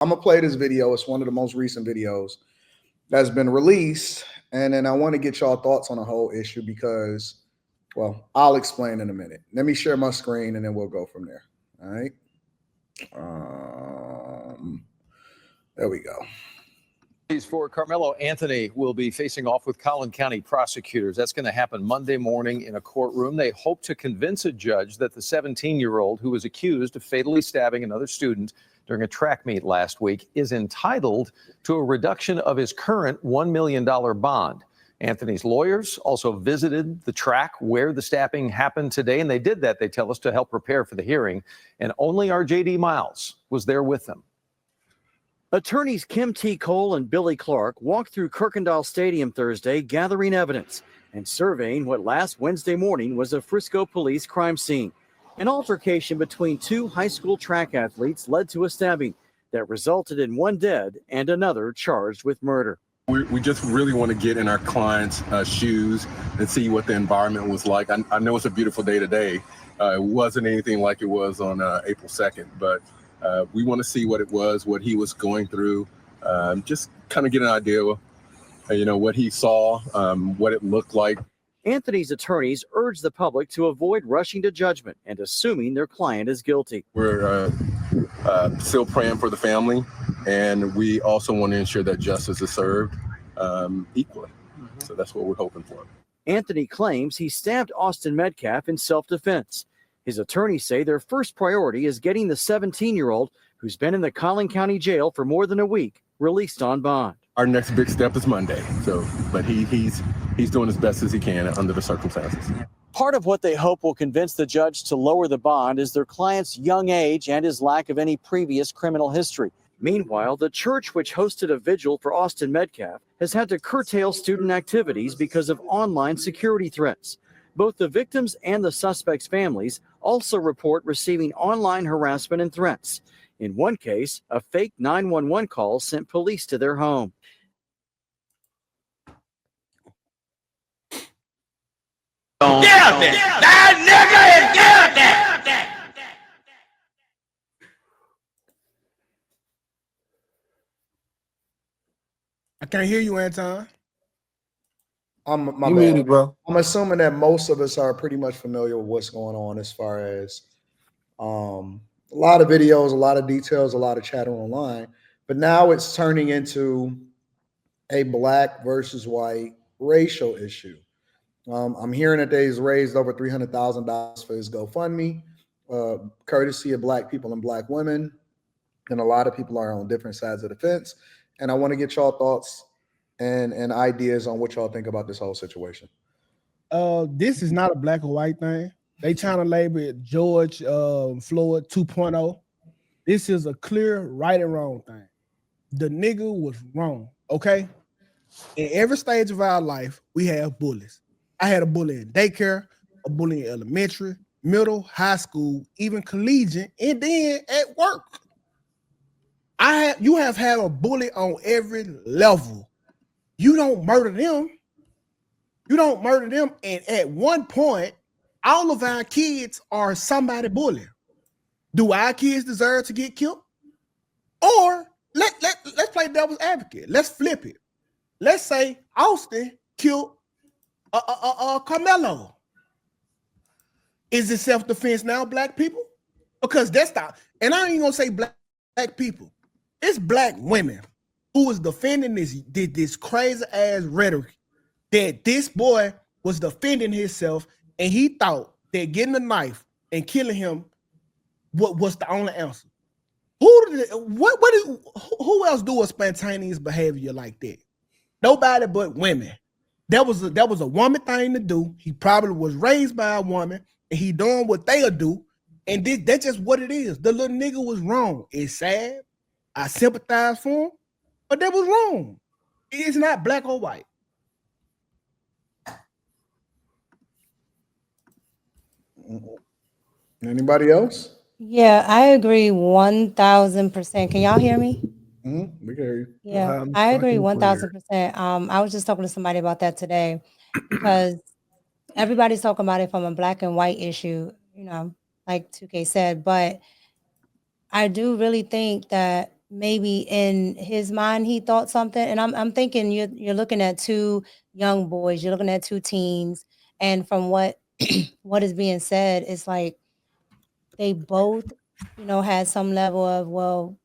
I'm gonna play this video. It's one of the most recent videos that's been released, and then I want to get y'all thoughts on the whole issue because, well, I'll explain in a minute. Let me share my screen, and then we'll go from there. All right. Um, there we go. For Karmelo Anthony will be facing off with Collin County prosecutors. That's going to happen Monday morning in a courtroom. They hope to convince a judge that the 17-year-old who was accused of fatally stabbing another student during a track meet last week is entitled to a reduction of his current $1 million bond. Anthony's lawyers also visited the track where the stabbing happened today, and they did that, they tell us, to help prepare for the hearing. And only our J.D. Miles was there with them. Attorneys Kim T. Cole and Billy Clark walked through Kirkendall Stadium Thursday, gathering evidence and surveying what last Wednesday morning was a Frisco police crime scene. An altercation between two high school track athletes led to a stabbing that resulted in one dead and another charged with murder. We just really want to get in our clients' shoes and see what the environment was like. I know it's a beautiful day today. It wasn't anything like it was on April 2nd, but we want to see what it was, what he was going through, just kind of get an idea of, what he saw, what it looked like. Anthony's attorneys urge the public to avoid rushing to judgment and assuming their client is guilty. We're still praying for the family, and we also want to ensure that justice is served equally. So that's what we're hoping for. Anthony claims he stabbed Austin Metcalf in self-defense. His attorneys say their first priority is getting the 17-year-old who's been in the Collin County jail for more than a week released on bond. Our next big step is Monday. But he's doing as best as he can under the circumstances. Part of what they hope will convince the judge to lower the bond is their client's young age and his lack of any previous criminal history. Meanwhile, the church which hosted a vigil for Austin Metcalf has had to curtail student activities because of online security threats. Both the victims and the suspects' families also report receiving online harassment and threats. In one case, a fake 911 call sent police to their home. That nigga is guilty! I can't hear you, Anton. My bad, bro. I'm assuming that most of us are pretty much familiar with what's going on as far as a lot of videos, a lot of details, a lot of chatter online. But now it's turning into a black versus white racial issue. I'm hearing that they've raised over $300,000 for his GoFundMe, courtesy of black people and black women. And a lot of people are on different sides of the fence. And I want to get y'all thoughts and ideas on what y'all think about this whole situation. This is not a black or white thing. They trying to label it George Floyd 2.0. This is a clear right and wrong thing. The nigga was wrong, okay? In every stage of our life, we have bullies. I had a bully in daycare, a bully in elementary, middle, high school, even collegiate, and then at work. You have had a bully on every level. You don't murder them. You don't murder them. And at one point, all of our kids are somebody bully. Do our kids deserve to get killed? Or let's play devil's advocate. Let's flip it. Let's say Austin killed Karmelo. Is it self-defense now, black people? Because that's not, and I ain't gonna say black people. It's black women who was defending this crazy ass rhetoric that this boy was defending himself, and he thought that getting a knife and killing him was the only answer. Who else do a spontaneous behavior like that? Nobody but women. That was a woman thing to do. He probably was raised by a woman, and he doing what they'll do, and that's just what it is. The little nigga was wrong. It's sad. I sympathize for him, but that was wrong. It's not black or white. Anybody else? Yeah, I agree 1,000%. Can y'all hear me? Mm-hmm. We can hear you. Yeah, I agree 1,000%. I was just talking to somebody about that today because everybody's talking about it from a black and white issue, like 2K said, but I do really think that maybe in his mind he thought something, and I'm thinking you're looking at two young boys, you're looking at two teens, and from what what is being said, it's like they both, had some level of, well,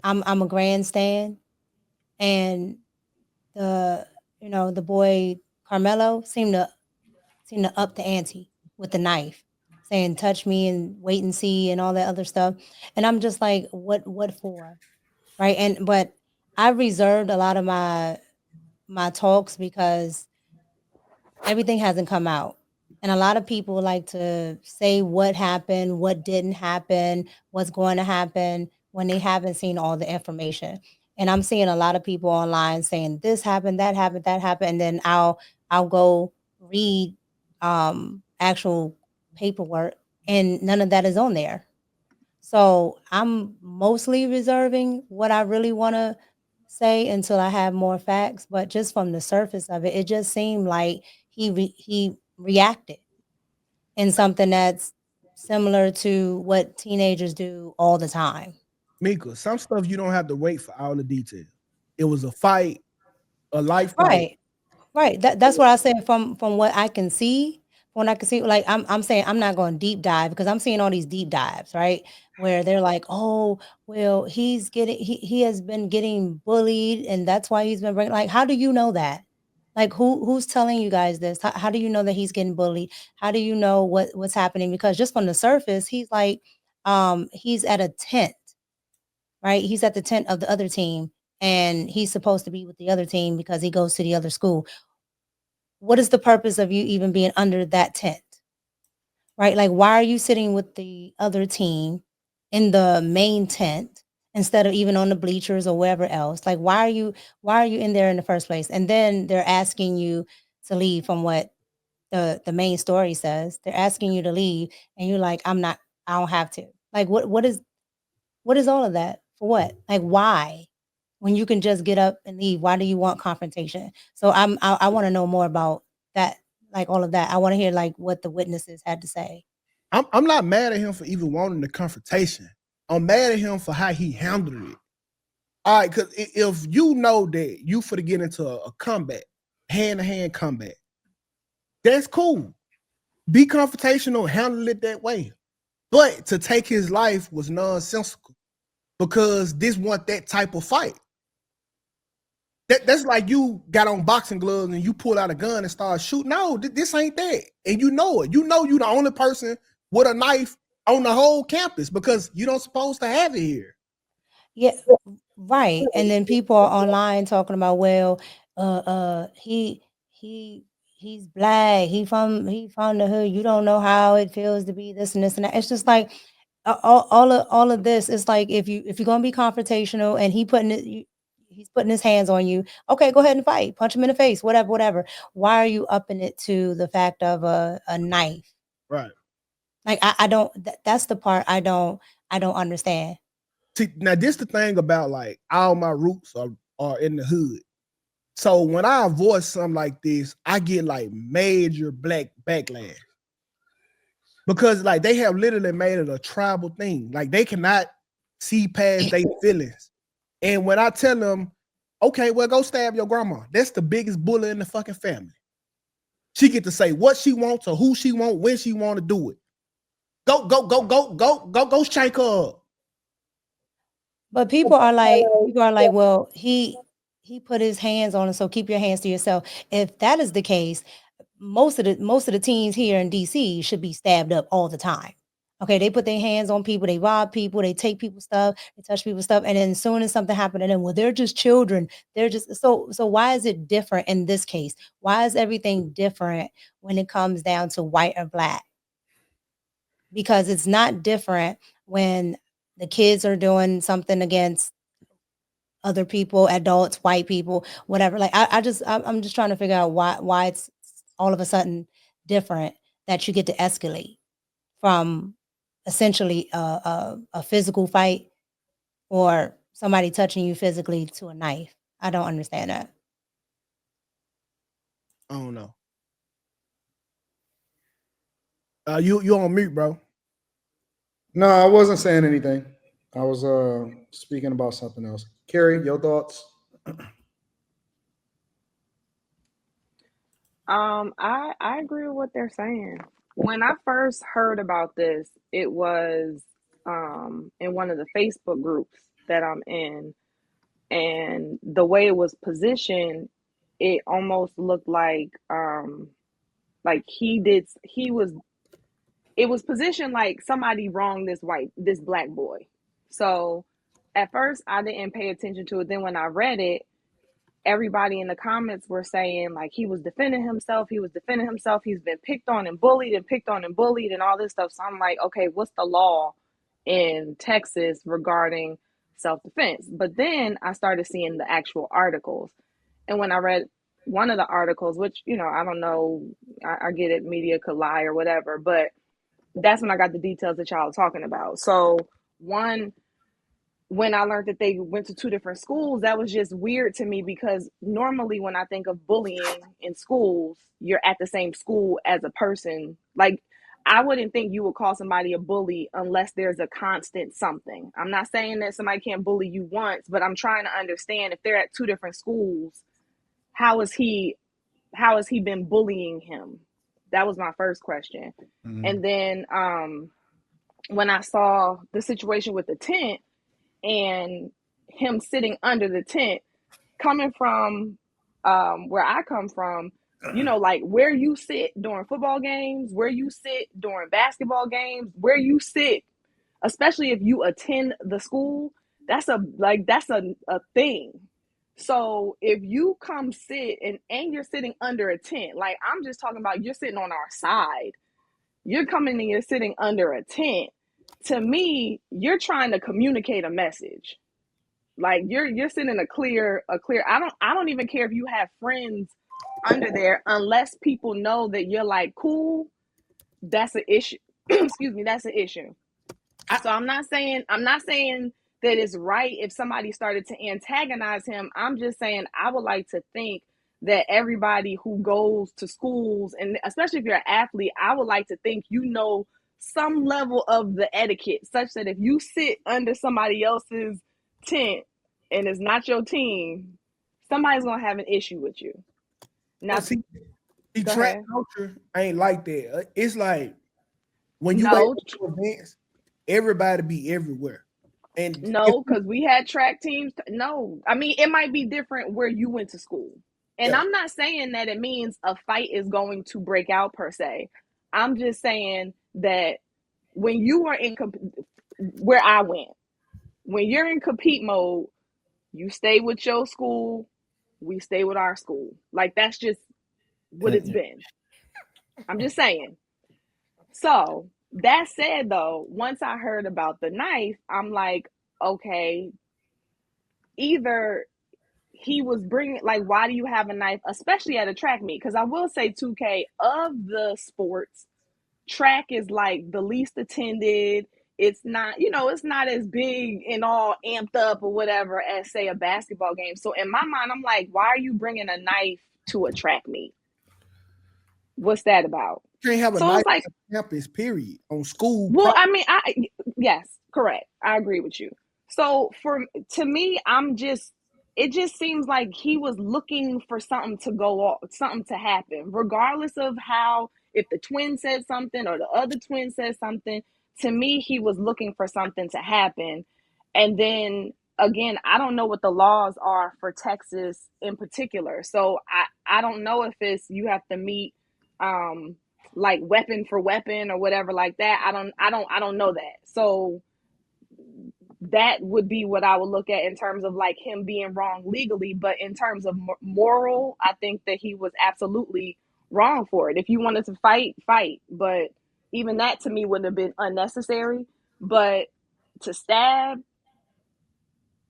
I'm a grandstand, and the boy Carmelo seemed to up the ante with the knife, saying touch me and wait and see and all that other stuff. And I'm just like, what for? Right. But I reserved a lot of my talks because everything hasn't come out. And a lot of people like to say what happened, what didn't happen, what's going to happen when they haven't seen all the information. And I'm seeing a lot of people online saying this happened, that happened, that happened, and then I'll go read actual paperwork, and none of that is on there. So I'm mostly reserving what I really want to say until I have more facts. But just from the surface of it, it just seemed like he reacted in something that's similar to what teenagers do all the time. Mika, some stuff you don't have to wait for all the details. It was a fight, a life fight. Right. Right. That's what I said from what I can see. When I can see, like I'm saying I'm not going deep dive because I'm seeing all these deep dives, right? Where they're like, oh, well, he has been getting bullied and that's why he's been bringing, like, how do you know that? Like who's telling you guys this? How do you know that he's getting bullied? How do you know what's happening? Because just from the surface, he's like, he's at a tent, right? He's at the tent of the other team and he's supposed to be with the other team because he goes to the other school. What is the purpose of you even being under that tent? Right? Like, why are you sitting with the other team in the main tent instead of even on the bleachers or wherever else? Like, why are you in there in the first place? And then they're asking you to leave from what the main story says. They're asking you to leave, and you're like, I don't have to. Like, what is all of that? For what? Like, why? When you can just get up and leave, why do you want confrontation? So I want to know more about that, like all of that. I want to hear like what the witnesses had to say. I'm not mad at him for even wanting the confrontation. I'm mad at him for how he handled it. All right, because if you know that you for to get into a combat, hand-to-hand combat, that's cool. Be confrontational, handle it that way. But to take his life was nonsensical because this wasn't that type of fight. That's like you got on boxing gloves and you pull out a gun and start shooting. No, this ain't that. And you know it. You know you the only person with a knife on the whole campus because you don't supposed to have it here. Yeah, right. And then people are online talking about, well, he he's black. He from the hood. You don't know how it feels to be this and this and that. It's just like all of this. It's like if you're gonna be confrontational and he's putting his hands on you. Okay, go ahead and fight. Punch him in the face. Whatever, whatever. Why are you upping it to the fact of a knife? Right. Like I don't. That's the part I don't understand. See, now this the thing about like all my roots are in the hood. So when I voice something like this, I get like major black backlash because like they have literally made it a tribal thing. Like they cannot see past their feelings. And when I tell them, okay, well, go stab your grandma. That's the biggest bully in the fucking family. She get to say what she wants or who she want, when she want to do it. Go shank her up. But people are like, well, he put his hands on it, so keep your hands to yourself. If that is the case, most of the teens here in DC should be stabbed up all the time. Okay, they put their hands on people, they rob people, they take people's stuff, they touch people's stuff, and then as soon as something happened to them, well, they're just children. They're just so why is it different in this case? Why is everything different when it comes down to white or black? Because it's not different when the kids are doing something against other people, adults, white people, whatever. Like I'm just trying to figure out why it's all of a sudden different that you get to escalate from essentially a physical fight or somebody touching you physically to a knife. I don't understand that. I don't know. You on mute, bro. No, I wasn't saying anything. I was speaking about something else. Carrie, your thoughts? I agree with what they're saying. When I first heard about this, it was in one of the Facebook groups that I'm in, and the way it was positioned, it almost looked like he was it was positioned like somebody wronged this black boy. So at first I didn't pay attention to it. Then when I read it, everybody in the comments were saying like he was defending himself, he's been picked on and bullied and all this stuff. So I'm like, okay, what's the law in Texas regarding self-defense? But then I started seeing the actual articles, and when I read one of the articles, which I don't know, I get it, media could lie or whatever, but that's when I got the details that y'all are talking about. So one, when I learned that they went to two different schools, that was just weird to me, because normally when I think of bullying in schools, you're at the same school as a person. Like, I wouldn't think you would call somebody a bully unless there's a constant something. I'm not saying that somebody can't bully you once, but I'm trying to understand, if they're at two different schools, how is he been bullying him? That was my first question. Mhm. And then when I saw the situation with the tent and him sitting under the tent, coming from where I come from, like where you sit during football games, where you sit during basketball games, where you sit, especially if you attend the school, that's a thing. So if you come sit and you're sitting under a tent, like I'm just talking about, you're sitting on our side, you're coming and you're sitting under a tent. To me, you're trying to communicate a message. Like you're sending a clear. I don't even care if you have friends under there, unless people know that you're like cool. That's an issue. Excuse me, that's an issue. So I'm not saying that it's right if somebody started to antagonize him. I'm just saying I would like to think that everybody who goes to schools, and especially if you're an athlete, I would like to think some level of the etiquette, such that if you sit under somebody else's tent and it's not your team, somebody's gonna have an issue with you. Now, See, the go track ahead. culture ain't like that. It's like when you wake No, up to events, everybody be everywhere. And if no, because we had track teams. No, I mean, it might be different where you went to school. And yeah, I'm not saying that it means a fight is going to break out per se. I'm just saying that when you are where I went, when you're in compete mode, you stay with your school, we stay with our school. Like, that's just what it's been. I'm just saying. So that said, though, once I heard about the knife, I'm like, okay, either he was bringing, like, why do you have a knife, especially at a track meet? Because I will say, 2K, of the sports, track is like the least attended. It's not, it's not as big and all amped up or whatever as, say, a basketball game. So in my mind, I'm like, why are you bringing a knife to a track meet? What's that about? you can't have a So nice it's like, campus, period, on school well, property. I mean, yes, correct. I agree with you. So to me, it just seems like he was looking for something to go off, something to happen, regardless of how, if the twin said something or the other twin said something. To me, he was looking for something to happen. And then again, I don't know what the laws are for Texas in particular. So I don't know if it's, you have to meet like weapon for weapon or whatever like that. I don't know that. So that would be what I would look at in terms of like him being wrong legally, but in terms of moral, I think that he was absolutely wrong for it. If you wanted to fight, but even that to me would have been unnecessary. But to stab,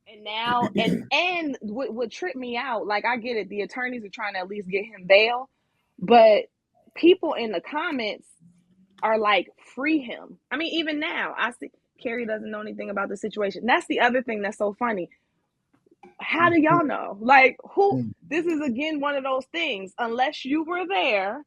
and now and what tripped me out, like, I get it, the attorneys are trying to at least get him bail, but people in the comments are like, free him. I mean, even now, I see Carrie doesn't know anything about the situation. That's the other thing that's so funny. How do y'all know? Like, who? This is again one of those things. Unless you were there,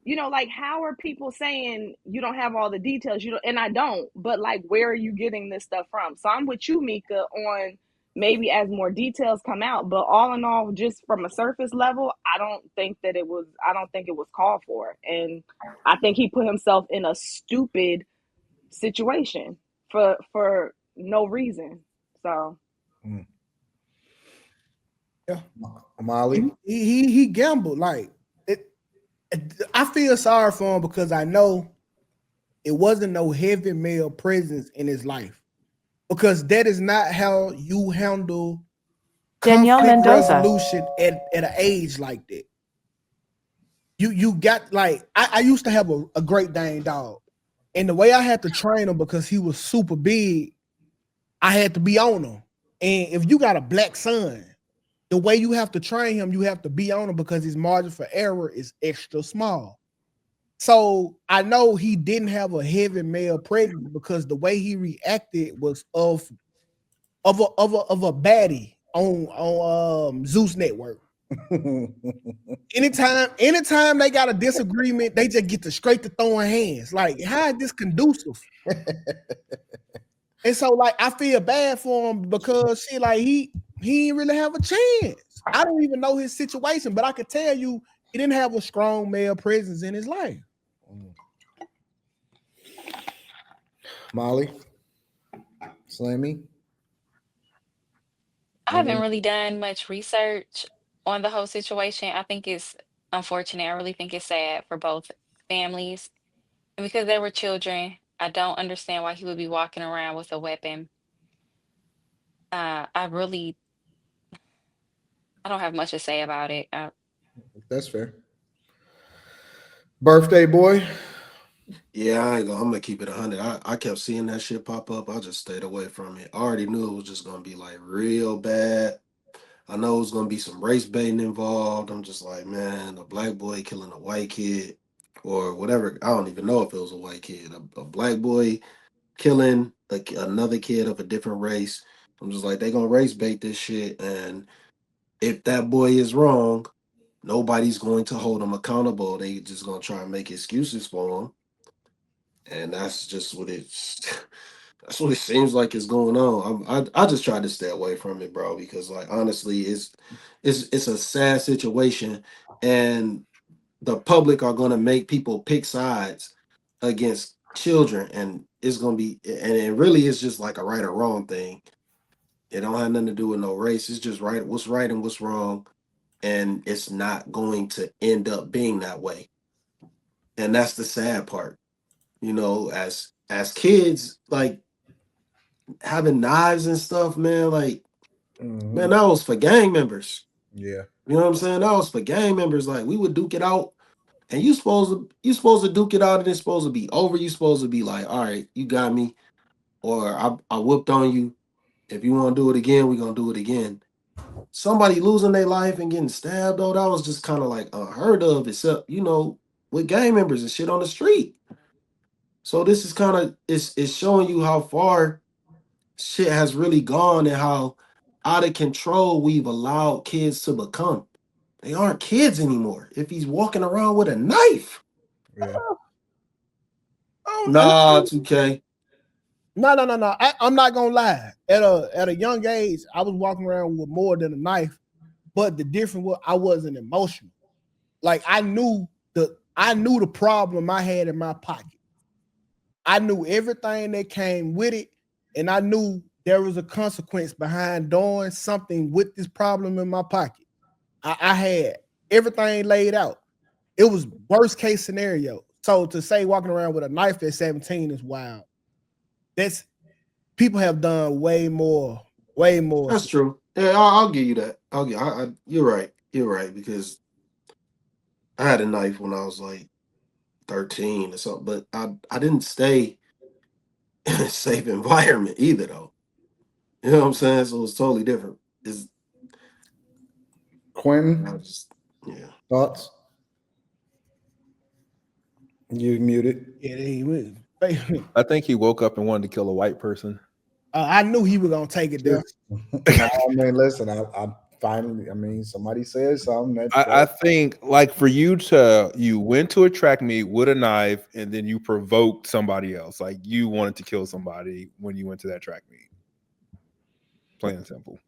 you know, like, how are people saying you don't have all the details? You don't, and I don't, but like, where are you getting this stuff from? So I'm with you, Mika, on maybe as more details come out, but all in all, just from a surface level, I don't think it was called for. And I think he put himself in a stupid situation for no reason. So Yeah, Molly. he gambled. Like I feel sorry for him because I know it wasn't no heavy male presence in his life. Because that is not how you handle conflict resolution at an age like that. You got like I used to have a Great Dane dog, and the way I had to train him because he was super big, I had to be on him. And if you got a black son, the way you have to train him, you have to be on him because his margin for error is extra small. So I know he didn't have a heavy male presence because the way he reacted was of a baddie on Zeus Network. Anytime they got a disagreement, they just get to straight to throwing hands. Like, how is this conducive? And so, like, I feel bad for him because he didn't really have a chance. I don't even know his situation, but I could tell you he didn't have a strong male presence in his life. Molly, Slammy. I haven't really done much research on the whole situation. I think it's unfortunate. I really think it's sad for both families. And because they were children, I don't understand why he would be walking around with a weapon. I really, I don't have much to say about it. That's fair. Birthday boy. Yeah, I'm gonna keep it 100. I kept seeing that shit pop up. I just stayed away from it. I already knew it was just gonna be like real bad. I know it was gonna be some race baiting involved. I'm just like, man, a black boy killing a white kid or whatever. I don't even know if it was a white kid. A black boy killing another kid of a different race. I'm just like, they gonna race bait this shit. And if that boy is wrong, nobody's going to hold him accountable. They just gonna try and make excuses for him. And that's just what it's that's what it seems like is going on. I just try to stay away from it, bro, because like honestly, it's a sad situation, and the public are gonna make people pick sides against children, and it's gonna be, and it really is just like a right or wrong thing. It don't have nothing to do with no race. It's just what's right and what's wrong, and it's not going to end up being that way. And that's the sad part. You know, as kids, like having knives and stuff, man, like man, that was for gang members. Yeah. You know what I'm saying? That was for gang members. Like we would duke it out, and you supposed to duke it out, and it's supposed to be over. You supposed to be like, all right, you got me, or I whooped on you. If you want to do it again, we're gonna do it again. Somebody losing their life and getting stabbed, though, that was just kind of like unheard of, except, you know, with gang members and shit on the street. So this is kind of it's showing you how far shit has really gone and how out of control we've allowed kids to become. They aren't kids anymore. If he's walking around with a knife. Yeah. Nah, 2K. No. I'm not gonna lie. At a young age, I was walking around with more than a knife, but the difference was I wasn't emotional. Like I knew the problem I had in my pocket. I knew everything that came with it, and I knew there was a consequence behind doing something with this problem in my pocket. I had everything laid out. It was worst case scenario. So to say walking around with a knife at 17 is wild. That's people have done way more. That's true. Yeah, I'll give you that. You're right. You're right, because I had a knife when I was like 13 or something, but I didn't stay in a safe environment either, though. You know what I'm saying? So it's totally different. It's Quentin, yeah. thoughts? You muted. Yeah, he was. I think he woke up and wanted to kill a white person. I knew he was gonna take it there. I mean, listen, I finally, I mean, somebody said something I think like for you went to a track meet with a knife and then you provoked somebody else. Like you wanted to kill somebody when you went to that track meet. Plain and simple.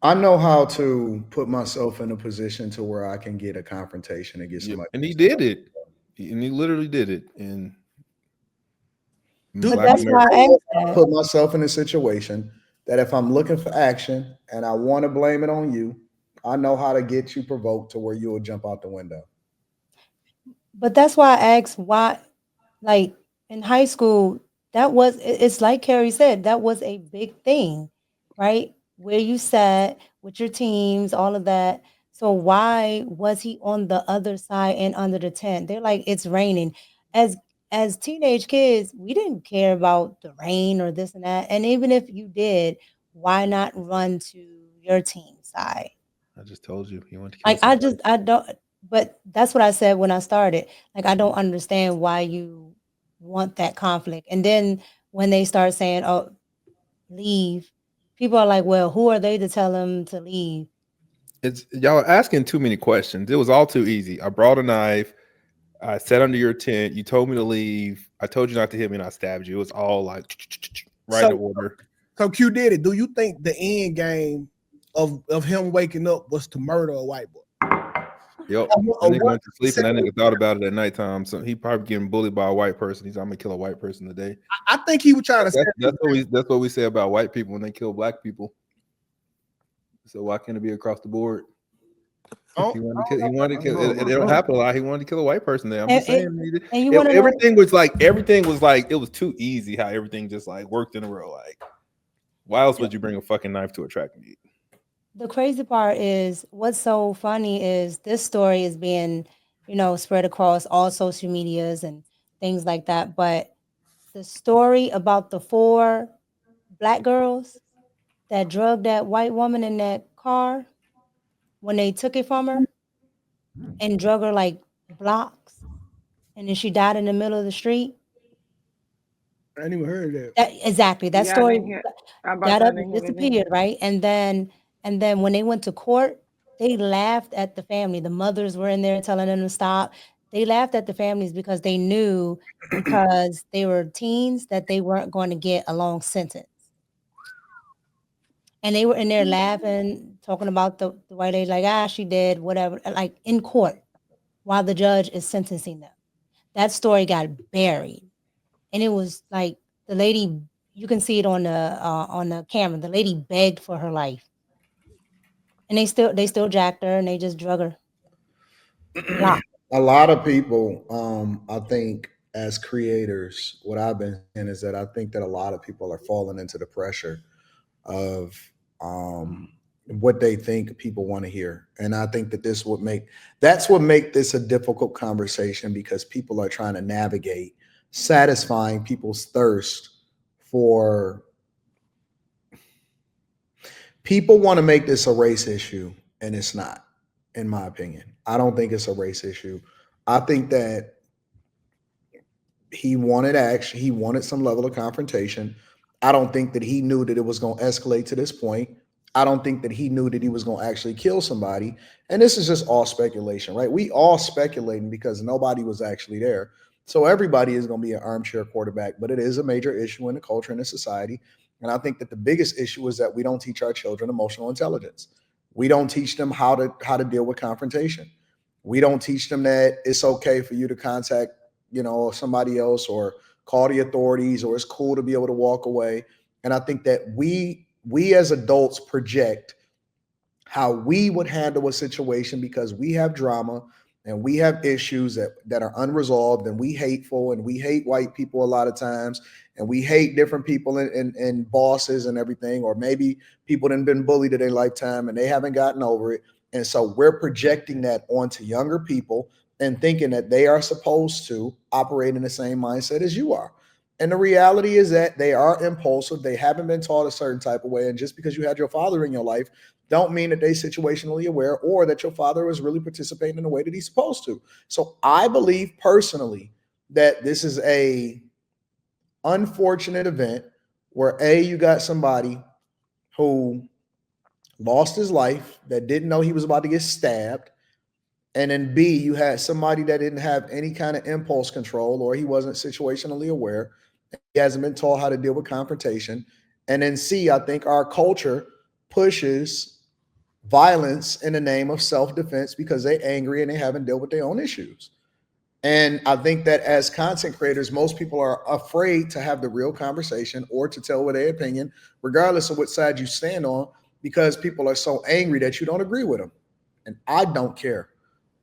I know how to put myself in a position to where I can get a confrontation and get Yeah, somebody. and he did it. And he literally did it. And Do But Black that's why America. I asked that. Put myself in a situation that if I'm looking for action and I want to blame it on you, I know how to get you provoked to where you will jump out the window. But that's why I asked why, like in high school, it's like Carrie said, that was a big thing, right? Where you sat with your teams, all of that. So why was he on the other side and under the tent? They're like, it's raining. As as teenage kids, we didn't care about the rain or this and that. And even if you did, why not run to your team side? I just told you he wanted to kill Like somebody. I don't, but that's what I said when I started. Like I don't understand why you want that conflict. And then when they start saying, "Oh, leave," people are like, "Well, who are they to tell him to leave?" It's y'all are asking too many questions. It was all too easy. I brought a knife. I sat under your tent. You told me to leave. I told you not to hit me, and I stabbed you. It was all like right in So, order. so Q did it. Do you think the end game of him waking up was to murder a white boy? Yep. Or That nigga what went to sleep, and that nigga thought about it at nighttime. So he probably getting bullied by a white person. He's I'm gonna kill a white person today. I think he was trying to say. That's what we say about white people when they kill black people. So why can't it be across the board? He wanted to kill. He wanted to kill. It don't happen a lot. He wanted to kill a white person. There, I'm just saying. And you want to know Everything was like it was too easy. How everything just like worked in a row. Like, why else would you bring a fucking knife to a track meet? the crazy part is what's so funny is this story is being, spread across all social medias and things like that. But the story about the 4 black girls that drugged that white woman in that car when they took it from her and drug her like blocks, and then she died in the middle of the street. I didn't even heard that. Exactly. That Yeah, I story didn't hear about got that. up I and didn't hear that either. disappeared, right? And then when they went to court, they laughed at the family. The mothers were in there telling them to stop. They laughed at the families because they knew, because they were teens, that they weren't going to get a long sentence. And they were in there laughing, talking about the white lady, like, she did whatever, like in court while the judge is sentencing them. That story got buried. And it was like the lady, you can see it on the camera. The lady begged for her life. And they still jacked her and they just drug her. Block. A lot of people, I think, as creators, what I've been saying is that I think that a lot of people are falling into the pressure of what they think people want to hear, and I think that that's what make this a difficult conversation, because people are trying to navigate satisfying people's thirst for. People want to make this a race issue, and it's not, in my opinion. I don't think it's a race issue. I think that he wanted action. He wanted some level of confrontation. I don't think that he knew that it was going to escalate to this point. I don't think that he knew that he was going to actually kill somebody. And this is just all speculation, right? We all speculating because nobody was actually there. So everybody is going to be an armchair quarterback, but it is a major issue in the culture and the society. And I think that the biggest issue is that we don't teach our children emotional intelligence. We don't teach them how to deal with confrontation. We don't teach them that it's okay for you to contact somebody else or call the authorities, or it's cool to be able to walk away. And I think that we as adults project how we would handle a situation because we have drama and we have issues that are unresolved, and we hateful, and we hate white people a lot of times, and we hate different people and bosses and everything, or maybe people that have been bullied in their lifetime and they haven't gotten over it. And so we're projecting that onto younger people and thinking that they are supposed to operate in the same mindset as you are. And the reality is that they are impulsive. They haven't been taught a certain type of way. And just because you had your father in your life don't mean that they situationally aware, or that your father was really participating in the way that he's supposed to. So I believe personally that this is a unfortunate event where you got somebody who lost his life, that didn't know he was about to get stabbed. And then B, you had somebody that didn't have any kind of impulse control, or he wasn't situationally aware. He hasn't been taught how to deal with confrontation. And then C, I think our culture pushes violence in the name of self-defense because they're angry and they haven't dealt with their own issues. And I think that as content creators, most people are afraid to have the real conversation or to tell their opinion, regardless of what side you stand on, because people are so angry that you don't agree with them. And I don't care.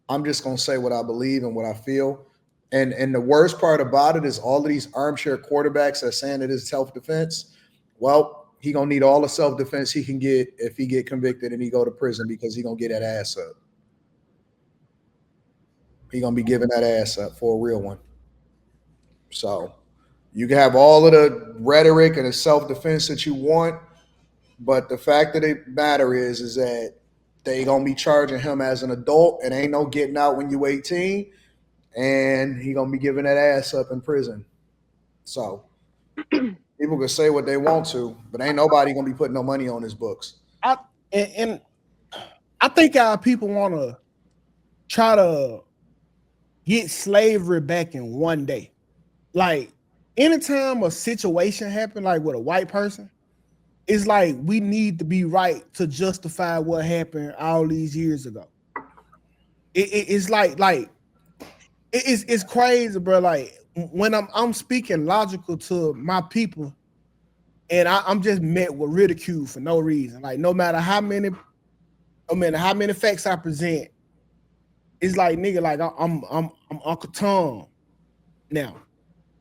I'm just gonna say what I believe and what I feel. And the worst part about it is all of these armchair quarterbacks that are saying it is self-defense. Well, he gonna need all the self-defense he can get if he get convicted and he go to prison, because he gonna get that ass up. He gonna be giving that ass up for a real one. So you can have all of the rhetoric and the self-defense that you want, but the fact of the matter is that they gonna be charging him as an adult, and ain't no getting out when you 18, and he gonna be giving that ass up in prison. So people can say what they want to, but ain't nobody gonna be putting no money on his books. And I think our people want to try to get slavery back in one day. Like anytime a situation happen, like with a white person, it's like we need to be right to justify what happened all these years ago. It's like it's crazy, bro. Like when I'm speaking logical to my people, and I'm just met with ridicule for no reason. Like no matter how many facts I present, it's like nigga, like I'm Uncle Tom now.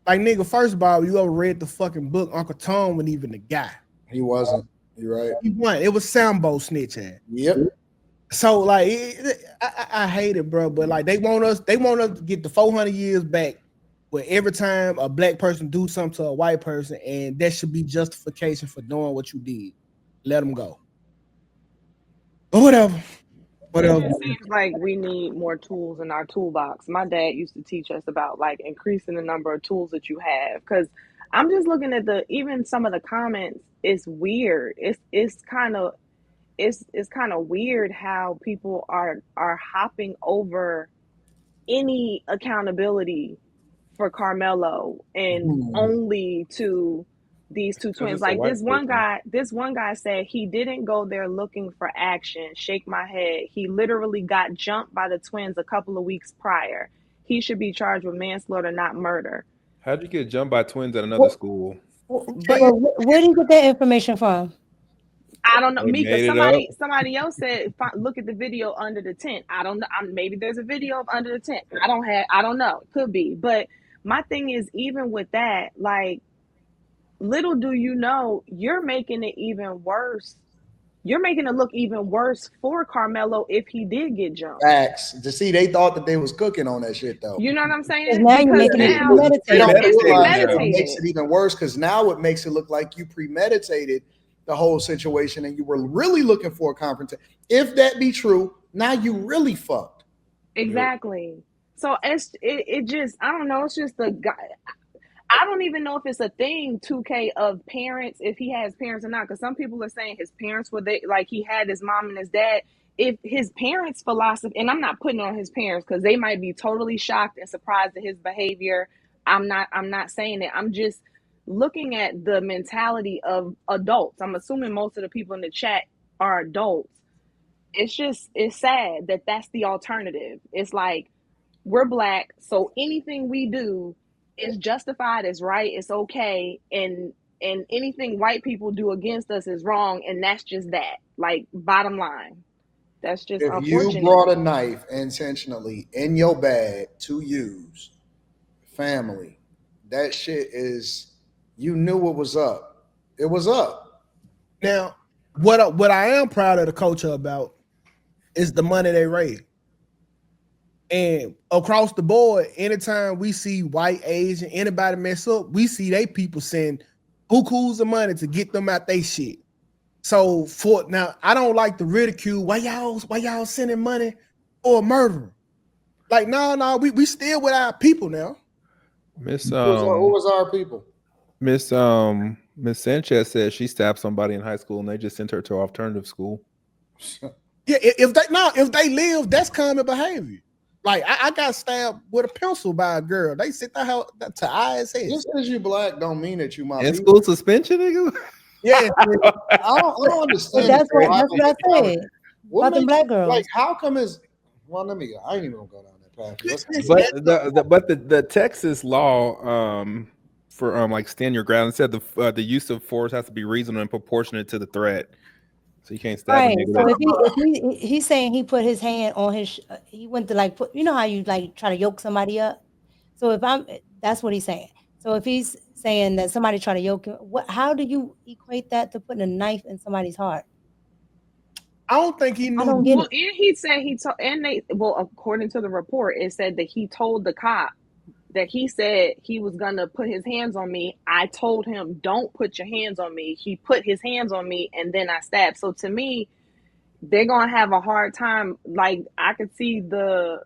Like nigga, first of all, you ever read the fucking book? Uncle Tom wasn't even the guy. He wasn't. You're right. He wasn't. It was Sambo snitch ass. Yep. So like, I hate it, bro. But like, they want us to get the 400 years back, where every time a black person do something to a white person, and that should be justification for doing what you did. Let them go. But whatever. It just seems like we need more tools in our toolbox. My dad used to teach us about like increasing the number of tools that you have. Because I'm just looking at even some of the comments. It's weird. It's kind of weird how people are hopping over any accountability for Karmelo and only to these two twins. it's a Like white this one guy said he didn't go there looking for action. Shake my head. He literally got jumped by the twins a couple of weeks prior. He should be charged with manslaughter, not murder. How'd you get jumped by twins at another school? But Where do you get that information from? I don't know, They Mika. made it up. Somebody else said, look at the video under the tent. I don't know. Maybe there's a video of under the tent. I don't know. It could be. But my thing is, even with that, like, little do you know, you're making it even worse. You're making it look even worse for Karmelo if he did get jumped. Facts. To see, they thought that they was cooking on that shit though. You know what I'm saying? Now you're Because making it now They don't it's realize that it makes premeditated. it even worse, because now it makes it look like you premeditated the whole situation and you were really looking for a confrontation. If that be true, now you really fucked. Exactly. So it just, I don't know. It's just the guy. I don't even know if it's a thing, 2K, of parents, if he has parents or not. Because some people are saying his parents were there, like he had his mom and his dad. If his parents' philosophy, and I'm not putting on his parents because they might be totally shocked and surprised at his behavior. I'm not saying it. I'm just looking at the mentality of adults. I'm assuming most of the people in the chat are adults. It's sad that that's the alternative. It's like, we're black, so anything we do is justified, is right, it's okay, and anything white people do against us is wrong, and that's just that. Like, bottom line, that's just If you unfortunate. brought a knife intentionally in your bag to use, family, that shit is, you knew what was up. It was up. Now, what I am proud of the culture about is the money they raise. And across the board, anytime we see white, Asian, anybody mess up, we see they people send bukus of money to get them out they shit. So for now, I don't like the ridicule. Why y'all sending money for a murderer? Like, no, we still with our people now. Miss Who was our people? Miss Sanchez said she stabbed somebody in high school and they just sent her to alternative school. Yeah, if they live, that's common behavior. Like I got stabbed with a pencil by a girl. They sit the hell to ISS. Just because you black don't mean that you my In people. school suspension, nigga. Yeah, I don't But understand. that's the what I said What about them makes black like? girls. How come is? Well, let me. I ain't even gonna go down that path. Let's But the Texas law for like stand your ground, it said the use of force has to be reasonable and proportionate to the threat. So you can't stab a Right. nigga. So if he's saying he put his hand on his, he went to like put, you know how you like try to yoke somebody up. So that's what he's saying. So if he's saying that somebody try to yoke him, how do you equate that to putting a knife in somebody's heart? I don't think he knew. I don't get Well, it. and he said he told, and they, well, according to the report, it said that he told the cop that he said he was gonna put his hands on me. I told him, don't put your hands on me. He put his hands on me, and then I stabbed. So to me, they're gonna have a hard time. Like I could see the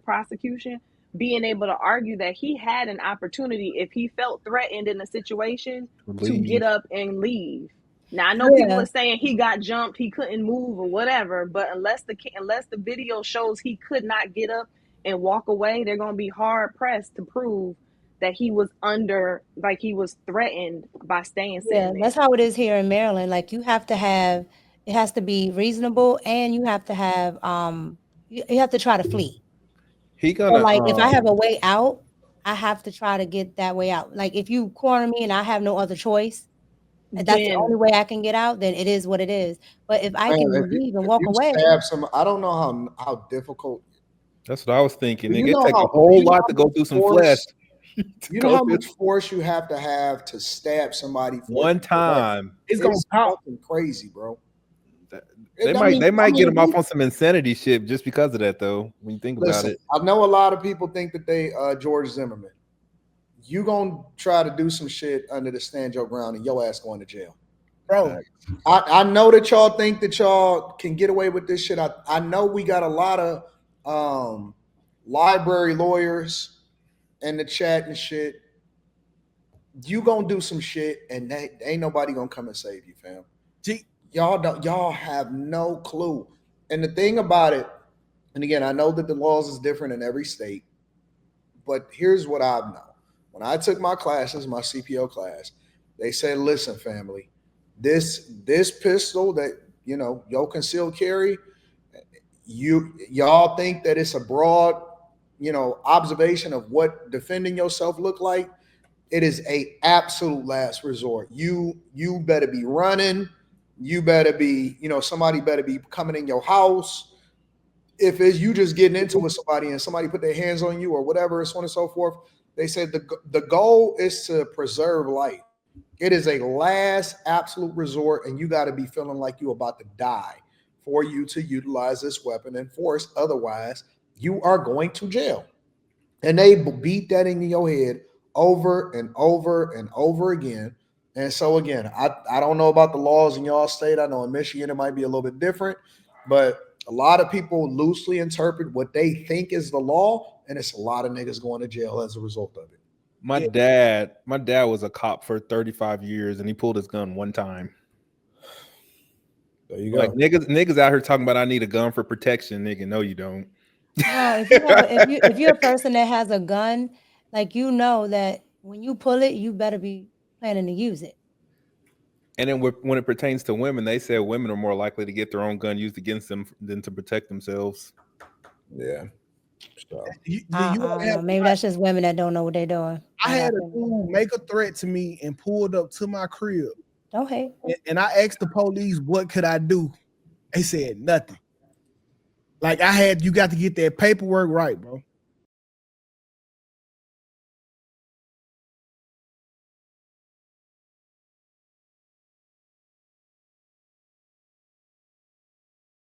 prosecution being able to argue that he had an opportunity if he felt threatened in a situation to get Leave. up and leave. Now I know people Yeah. are saying he got jumped, he couldn't move or whatever, but unless the video shows he could not get up and walk away, they're gonna be hard pressed to prove that he was like he was threatened by Yeah, sitting there. that's how it is here in Maryland. Like you have to have, it has to be reasonable, and you have to have, you have to try to flee. He So gonna like if I have a way out, I have to try to get that way out. Like if you corner me and I have no other choice, and that's the only Then way I can get out, then it is what it is. But if I Man, can leave and if walk you away, stab some, I don't know how difficult. That's what I was thinking, Do you nigga. It know take a how whole you know lot how to go much through some flesh. force? to You know go how through much force you have to stab somebody for it one to work? time. It's gonna It's pop. fucking crazy, bro. They I might mean, get him we off on some insanity shit just because of that, though. When you think about listen. it, I know a lot of people think that they George Zimmerman. You gonna try to do some shit under the stand your ground and your ass going to jail. Bro, I know that y'all think that y'all can get away with this shit. I know we got a lot of library lawyers in the chat and shit. You gonna do some shit and ain't nobody gonna come and save you, fam. Y'all have no clue. And the thing about it, and again, I know that the laws is different in every state, but here's what I know. When I took my classes, my CPO class, they said, listen, family, this pistol that yo concealed carry, y'all think that it's a broad, observation of what defending yourself look like. It is a absolute last resort. You better be running. You better be, somebody better be coming in your house. If it's you just getting into with somebody and somebody put their hands on you or whatever, so on and so forth, they said the goal is to preserve life. It is a last absolute resort, and you got to be feeling like you about to die for you to utilize this weapon in force. Otherwise, you are going to jail. And they beat that into your head over and over and over again. And so again, I don't know about the laws in y'all state. I know in Michigan it might be a little bit different, but a lot of people loosely interpret what they think is the law, and it's a lot of niggas going to jail as a result of it. my dad was a cop for 35 years, and he pulled his gun one time. There you go. Like niggas out here talking about I need a gun for protection, nigga. No, you don't. no, if you're a person that has a gun, like you know that when you pull it, you better be planning to use it. And then when it pertains to women, they said women are more likely to get their own gun used against them than to protect themselves. Yeah. So you I gotta don't have know. Maybe that's just women that don't know what they're doing. I had a dude make a threat to me and pulled up to my crib. Don't hate. And I asked the police, what could I do? They said nothing. Like you got to get that paperwork right, bro.